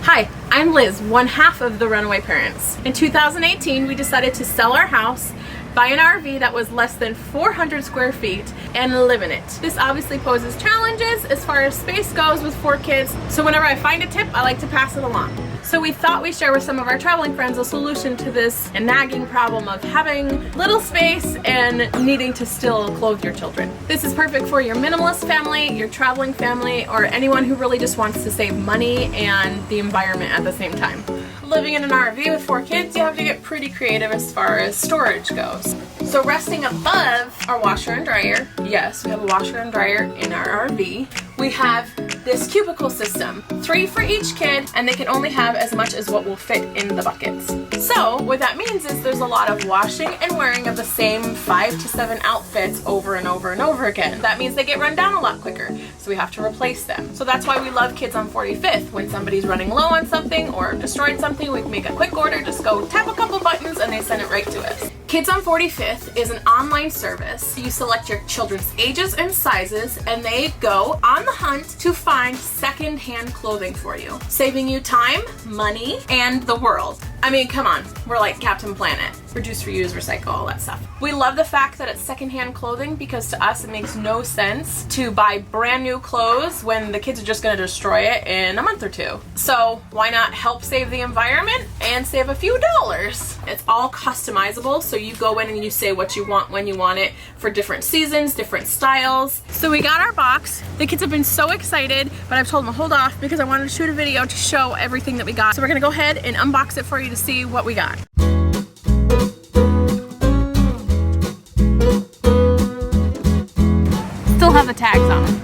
Hi, I'm Liz, one half of the Runaway Parents. In 2018, we decided to sell our house, buy an RV that was less than 400 square feet, and live in it. This obviously poses challenges as far as space goes with 4 kids, so whenever I find a tip, I like to pass it along. So we thought we'd share with some of our traveling friends a solution to this nagging problem of having little space and needing to still clothe your children. This is perfect for your minimalist family, your traveling family, or anyone who really just wants to save money and the environment at the same time. Living in an RV with 4 kids, you have to get pretty creative as far as storage goes. So resting above our washer and dryer, yes, we have a washer and dryer in our RV. We have this cubicle system, 3 for each kid, and they can only have as much as what will fit in the buckets. So what that means is there's a lot of washing and wearing of the same 5 to 7 outfits over and over and over again. That means they get run down a lot quicker, so we have to replace them. So that's why we love Kids on 45th. When somebody's running low on something or destroyed something, we can make a quick order, just go tap a couple buttons and they send it right to us. Kids on 45th is an online service. You select your children's ages and sizes, and they go on the hunt to find second-hand clothing for you, saving you time, money, and the world. I mean, come on, we're like Captain Planet. Reduce, reuse, recycle, all that stuff. We love the fact that it's secondhand clothing because to us it makes no sense to buy brand new clothes when the kids are just gonna destroy it in a month or 2. So why not help save the environment and save a few dollars? It's all customizable, so you go in and you say what you want when you want it for different seasons, different styles. So we got our box. The kids have been so excited, but I've told them to hold off because I wanted to shoot a video to show everything that we got. So we're gonna go ahead and unbox it for you to see what we got. Still have the tags on them.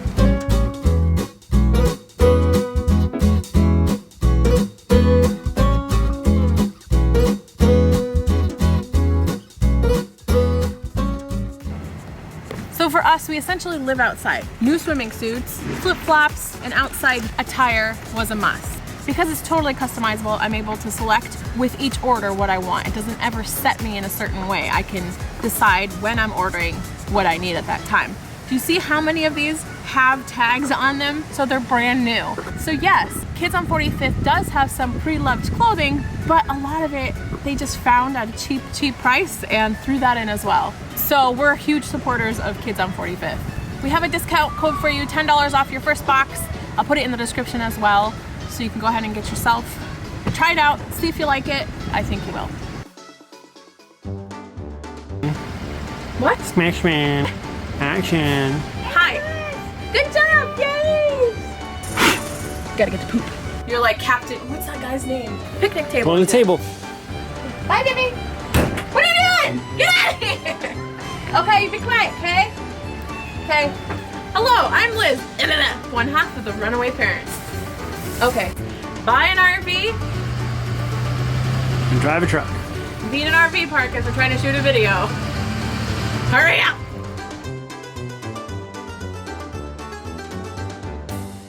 So for us, we essentially live outside. New swimming suits, flip-flops, and outside attire was a must. Because it's totally customizable, I'm able to select with each order what I want. It doesn't ever set me in a certain way. I can decide when I'm ordering what I need at that time. Do you see how many of these have tags on them? So they're brand new. So yes, Kids on 45th does have some pre-loved clothing, but a lot of it they just found at a cheap price and threw that in as well. So we're huge supporters of Kids on 45th. We have a discount code for you, $10 off your first box. I'll put it in the description as well, so you can go ahead and get yourself, try it out, see if you like it. I think you will. What? Smash Man. Action. Hi. Good job, yay! Gotta get to poop. You're like Captain, what's that guy's name? Picnic table. On the table. Bye, Jimmy. What are you doing? Get out of here! Okay, be quiet, okay? Okay. Hello, I'm Liz, one half of the Runaway Parents. Okay, buy an RV. And drive a truck. Be in an RV park as we're trying to shoot a video. Hurry up!